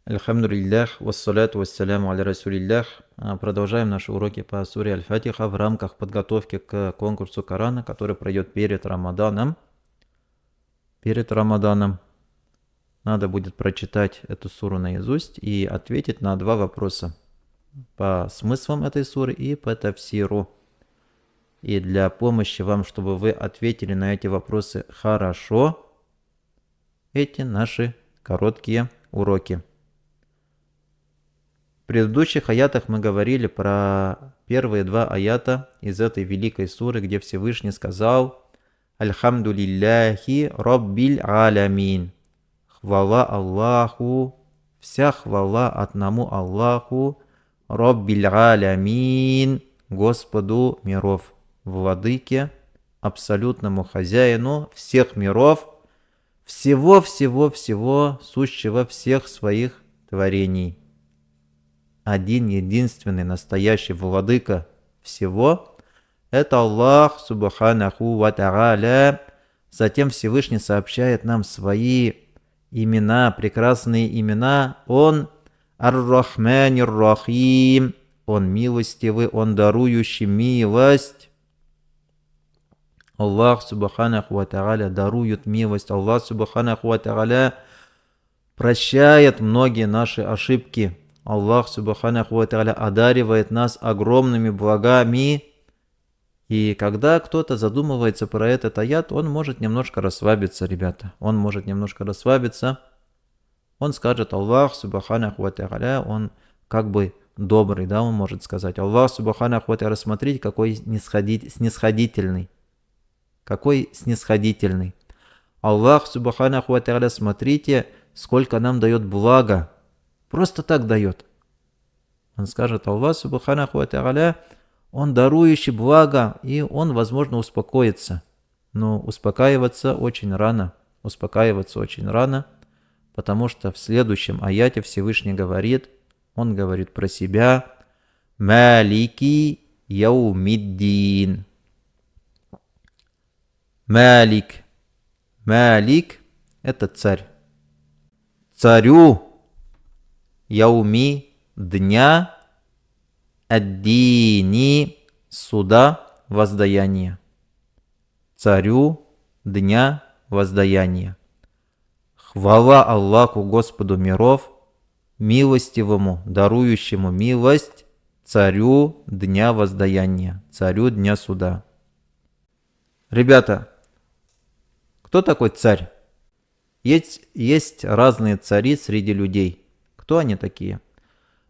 Альхамдулиллях, вассаляту вассаляму аля расулиллях. Продолжаем наши уроки по суре Аль-Фатиха в рамках подготовки к конкурсу Корана, который пройдет перед Рамаданом. Перед Рамаданом надо будет прочитать эту суру наизусть и ответить на два вопроса по смыслам этой суры и по тафсиру. И для помощи вам, чтобы вы ответили на эти вопросы хорошо, эти наши короткие уроки. В предыдущих аятах мы говорили про первые два аята из этой великой суры, где Всевышний сказал «Альхамдулилляхи Раббиль Алямин». Хвала Аллаху, вся хвала одному Аллаху, Раббиль Алямин, Господу миров, владыке, абсолютному хозяину всех миров, всего-всего-всего, сущего всех своих творений. Один единственный настоящий владыка всего – это Аллах Субханаху ва Тааля. Затем Всевышний сообщает нам свои имена, прекрасные имена. Он Ар-Рахманир Рахим, Он милостивый, Он дарующий милость. Аллах Субханаху ва Тааля дарует милость. Аллах Субханаху ва Тааля прощает многие наши ошибки. Аллах Субханаху ва Тааля одаривает нас огромными благами. И когда кто-то задумывается про этот аят, он может немножко расслабиться, ребята. Он может немножко расслабиться. Он скажет Аллах Субханаху ва Тааля, он как бы добрый, да, он может сказать. Аллах Субханаху ва Тааля, смотрите, какой снисходительный. Какой снисходительный. Аллах Субханаху ва Тааля, смотрите, сколько нам дает блага. Просто так дает. Он скажет, Аллах Субханаху ва Тааля, Он дарующий благо, и он, возможно, успокоится. Но успокаиваться очень рано. Успокаиваться очень рано, потому что в следующем аяте Всевышний говорит, он говорит про себя, Малики яумиддин. Малик. Малик – это царь. Царю яуми дня, аддини суда воздаяния. Царю дня воздаяния. Хвала Аллаху Господу миров, милостивому, дарующему милость, царю дня воздаяния, царю дня суда. Ребята, кто такой царь? Есть разные цари среди людей. Кто они такие?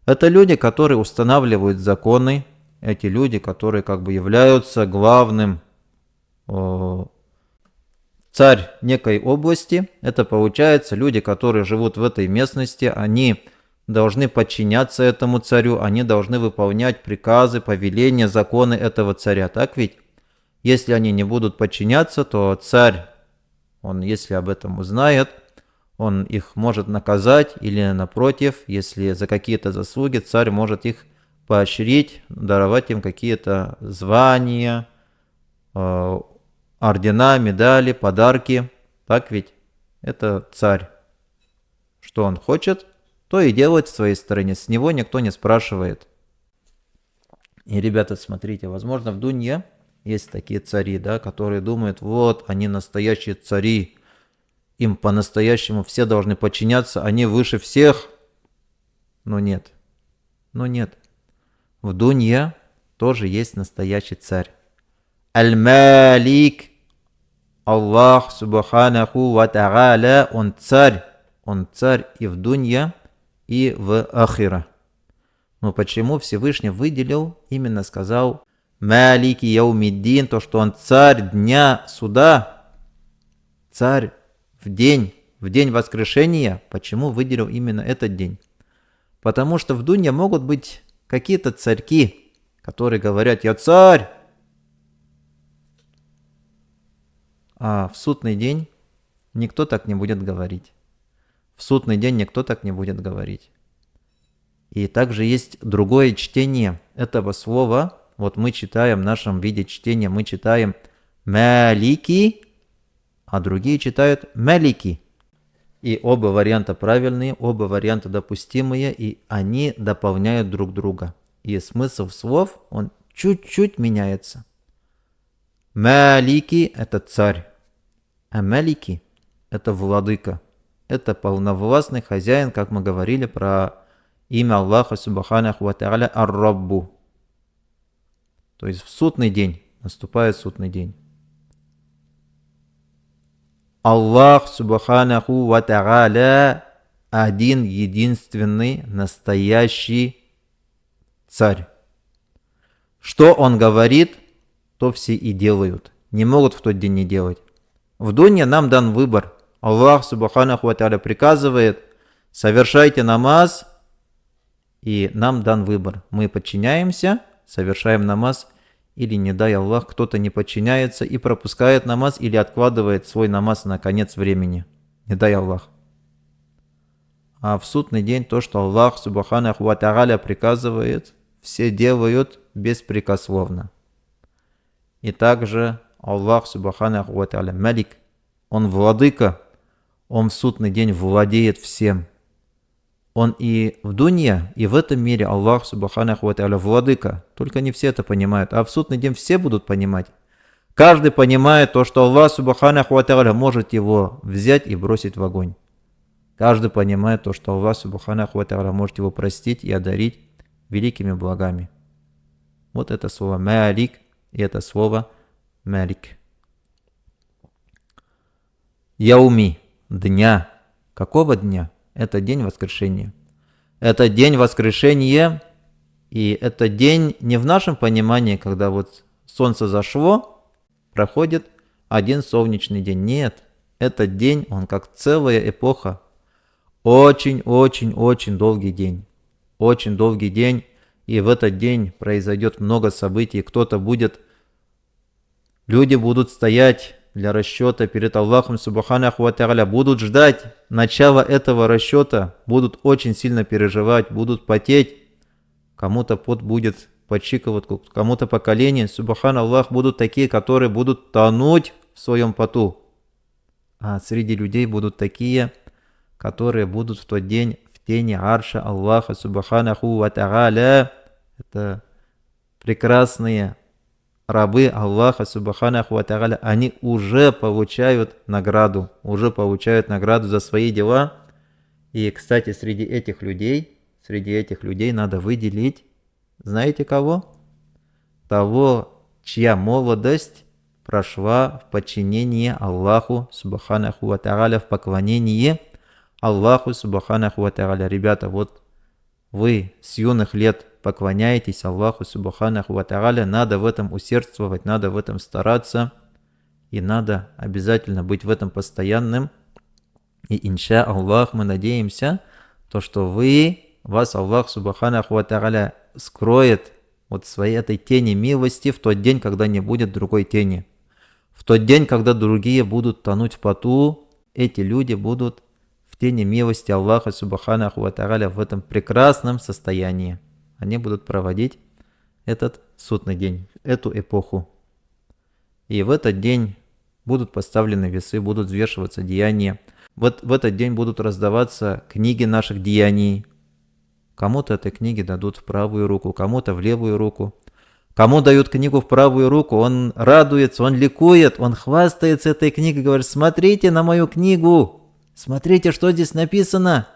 Это люди, которые устанавливают законы, эти люди, которые как бы являются главным царь некой области. Это получается люди, которые живут в этой местности, они должны подчиняться этому царю, они должны выполнять приказы, повеления, законы этого царя. Так ведь? Если они не будут подчиняться, то царь, он, если об этом узнает, он их может наказать или, напротив, если за какие-то заслуги, царь может их поощрить, даровать им какие-то звания, ордена, медали, подарки. Так ведь? Это царь. Что он хочет, то и делает в своей стороне. С него никто не спрашивает. И, ребята, смотрите, возможно, в дунье есть такие цари, да, которые думают, вот, они настоящие цари. Им по-настоящему все должны подчиняться, они выше всех. Но нет. В дунья тоже есть настоящий царь. Аль-Малик. Аллах Субханаху ва Тааля. Он царь. Он царь и в дунья, и в ахира. Но почему Всевышний выделил, именно сказал Малики яумиддин, то, что он царь дня суда, царь в день воскрешения. Почему выделил именно этот день? Потому что в дунье могут быть какие-то царьки, которые говорят, я царь. А в судный день никто так не будет говорить. В судный день никто так не будет говорить. И также есть другое чтение этого слова. Вот мы читаем в нашем виде чтения, мы читаем Малики, а другие читают Малики. И оба варианта правильные, оба варианта допустимые, и они дополняют друг друга. И смысл слов, он чуть-чуть меняется. Малики – это царь, а Малики – это владыка. Это полновластный хозяин, как мы говорили про имя Аллаха Субханаху ва Тааля Ар-Раббу. То есть в судный день, наступает судный день. Аллах Субханаху ва Тааля один, единственный, настоящий царь. Что он говорит, то все и делают. Не могут в тот день не делать. В дунье нам дан выбор. Аллах Субханаху ва Тааля приказывает: совершайте намаз, и нам дан выбор. Мы подчиняемся, совершаем намаз, или, не дай Аллах, кто-то не подчиняется и пропускает намаз, или откладывает свой намаз на конец времени. Не дай Аллах. А в судный день то, что Аллах Субханаху ва Тааля приказывает, все делают беспрекословно. И также Аллах Субханаху ва Тааля Малик, он владыка, он в судный день владеет всем. Он и в дунья, и в этом мире Аллах Субханаху ва Тааля владыка. Только не все это понимают. А в судный день все будут понимать. Каждый понимает то, что Аллах Субханаху ва Тааля может его взять и бросить в огонь. Каждый понимает то, что Аллах Субханаху ва Тааля может его простить и одарить великими благами. Вот это слово Малик и это слово Малик. Яуми – дня. Какого дня? Это день воскрешения. Это день воскрешения, и это день не в нашем понимании, когда вот солнце зашло, проходит один солнечный день. Нет, этот день, он как целая эпоха. Очень долгий день. Очень долгий день, и в этот день произойдет много событий. Люди будут стоять для расчета перед Аллахом Субханаху ва Тааля, будут ждать начала этого расчета, будут очень сильно переживать, будут потеть. Кому-то пот будет по щиколотку, кому-то по колени. Субхан Аллах, будут такие, которые будут тонуть в своем поту. А среди людей будут такие, которые будут в тот день в тени арша Аллаха Субханаху ва Тааля. Это прекрасные рабы Аллаха Субханаху ва Тааля, они уже получают награду за свои дела. И, кстати, среди этих людей надо выделить, знаете кого? Того, чья молодость прошла в подчинении Аллаху Субханаху ва Тааля, в поклонении Аллаху Субханаху ва Тааля. Ребята, вот вы с юных лет поклоняетесь Аллаху Субханаху ва Тааля, надо в этом усердствовать, надо в этом стараться, и надо обязательно быть в этом постоянным. И инша Аллах, мы надеемся, то, что вас Аллах Субханаху ва Тааля скроет вот своей этой тени милости в тот день, когда не будет другой тени. В тот день, когда другие будут тонуть в поту, эти люди будут в тени милости Аллаха Субханаху ва Тааля в этом прекрасном состоянии. Они будут проводить этот судный день, эту эпоху. И в этот день будут поставлены весы, будут взвешиваться деяния. Вот в этот день будут раздаваться книги наших деяний. Кому-то эти книги дадут в правую руку, кому-то в левую руку. Кому дают книгу в правую руку, он радуется, он ликует, он хвастается этой книгой, говорит: смотрите на мою книгу, смотрите, что здесь написано.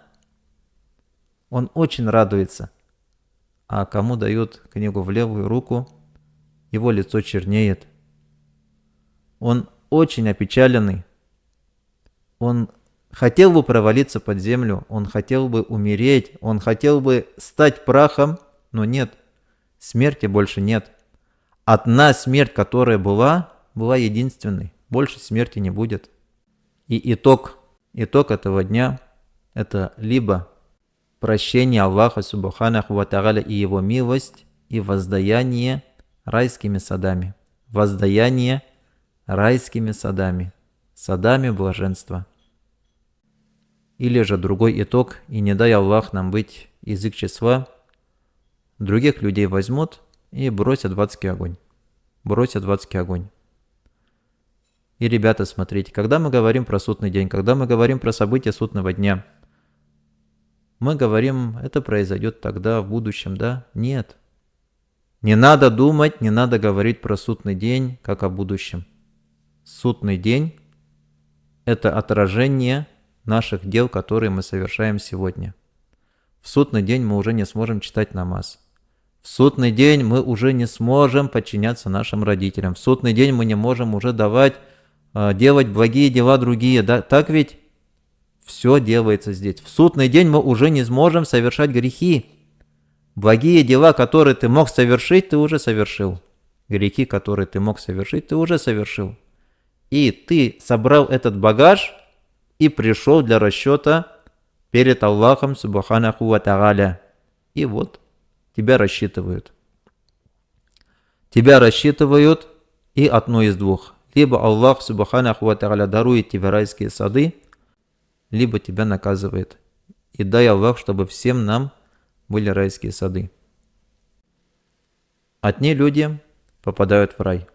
Он очень радуется. А кому дают книгу в левую руку, его лицо чернеет. Он очень опечаленный. Он хотел бы провалиться под землю, он хотел бы умереть, он хотел бы стать прахом, но нет, смерти больше нет. Одна смерть, которая была единственной, больше смерти не будет. И итог этого дня – это либо прощение Аллаха Субханаху ва Тааля и его милость, и воздаяние райскими садами. Воздаяние райскими садами, садами блаженства. Или же другой итог: и не дай Аллах нам быть из их числа, других людей возьмут и бросят в адский огонь. И, ребята, смотрите, когда мы говорим про судный день, когда мы говорим про события судного дня, мы говорим, это произойдет тогда, в будущем, да? Нет. Не надо думать, не надо говорить про судный день, как о будущем. Судный день – это отражение наших дел, которые мы совершаем сегодня. В судный день мы уже не сможем читать намаз. В судный день мы уже не сможем подчиняться нашим родителям. В судный день мы не можем уже делать благие дела другие. Да? Так ведь все делается здесь. В судный день мы уже не сможем совершать грехи. Благие дела, которые ты мог совершить, ты уже совершил. Грехи, которые ты мог совершить, ты уже совершил. И ты собрал этот багаж и пришел для расчета перед Аллахом Субханаху ва Тааля. И вот тебя рассчитывают. Тебя рассчитывают и одно из двух. Либо Аллах Субханаху ва Тааля дарует тебе райские сады, либо тебя наказывает. И дай Аллах, чтобы всем нам были райские сады. Одни люди попадают в рай.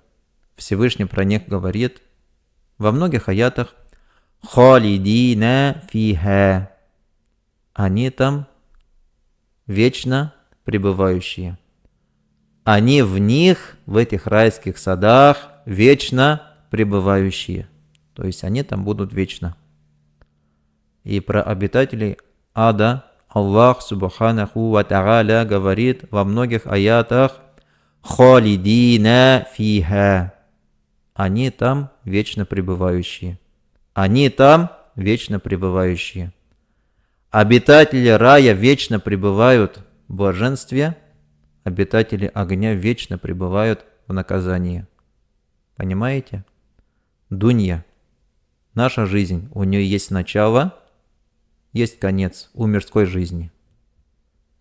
Всевышний про них говорит во многих аятах: «Халидина фиха». Они там вечно пребывающие. Они в них, в этих райских садах, вечно пребывающие. То есть они там будут вечно. И про обитателей ада Аллах Субханаху ва Тааля говорит во многих аятах: «Халидина фиха». Они там вечно пребывающие. Они там вечно пребывающие. Обитатели рая вечно пребывают в блаженстве, обитатели огня вечно пребывают в наказании. Понимаете? Дунья, наша жизнь, у нее есть начало, есть конец у мирской жизни.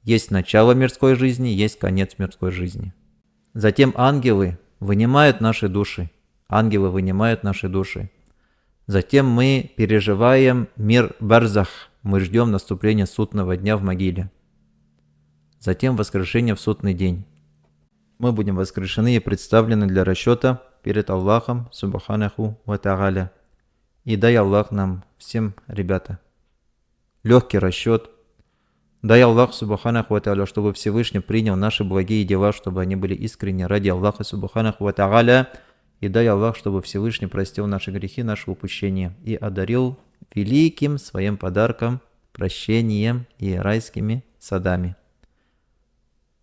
Есть начало мирской жизни, есть конец мирской жизни. Затем ангелы вынимают наши души. Ангелы вынимают наши души. Затем мы переживаем мир барзах. Мы ждем наступления судного дня в могиле. Затем воскрешение в судный день. Мы будем воскрешены и представлены для расчета перед Аллахом Субханаху ва Тааля. И дай Аллах нам всем, ребята, легкий расчет. Дай Аллах Субханаху ва Тааля, чтобы Всевышний принял наши благие дела, чтобы они были искренни ради Аллаха Субханаху ва Тааля. И дай Аллах, чтобы Всевышний простил наши грехи, наши упущения и одарил великим своим подарком, прощением и райскими садами.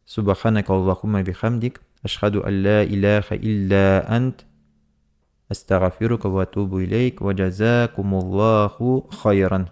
Субханака Аллахумма бихамдик, ашхаду алла иляха илля ант, астагфирука ва атубу илейк, ва джазакумуллаху хайран.